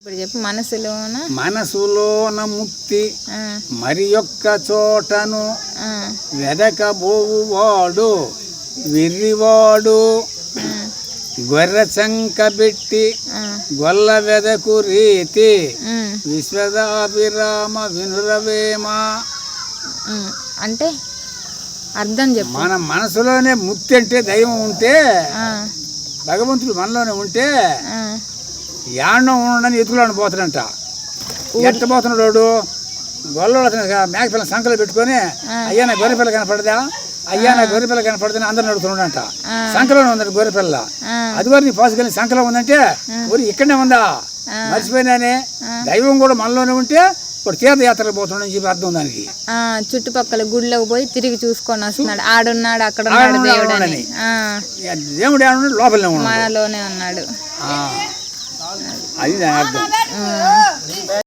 ఇప్పుడు చెప్పు. మనసులోన ముక్తి మరి యొక్క చోటను వెదకబోవువాడు వెర్రివాడు గొర్రె చంక పెట్టి గొల్ల వెదకు రీతి విశ్వదాభిరామ వినురవేమ. అంటే అర్థం చెప్పు. మన మనసులోనే ముక్తి అంటే దైవం ఉంటే, భగవంతుడు మనలోనే ఉంటే యాడో ఉండని ఎత్తుకులాని పోతాడంట. ఎట్ట పోతున్నాడు గొల్ల మేకపిల్ల సంకలు పెట్టుకొని అయ్యా నా గొర్రెపిల్ల కనపడదా, అయ్యా నా గొర్రెపిల్ల కనపడదని అందరిని అడుగుతున్నాడంట. సంకలోనే ఉందండి గొర్రెపిల్ల. అది కూడా నీ పాసుకెళ్ళి సంకలో ఉందంటే ఊరి ఇక్కడనే ఉందా మర్చిపోయినానే. దైవం కూడా మనలోనే ఉంటే ఇప్పుడు తీర్థయాత్రకు పోతున్నాడని చెప్పి అర్థం దానికి. చుట్టుపక్కల గుడిలోకి పోయి తిరిగి చూసుకొని వస్తున్నాడు. ఆడున్నాడు అక్కడ దేవుడు అని. దేవుడు ఏమన్నాడు లోపలనే ఉన్నాడు, మనలోనే ఉన్నాడు. అది దాని అర్థం.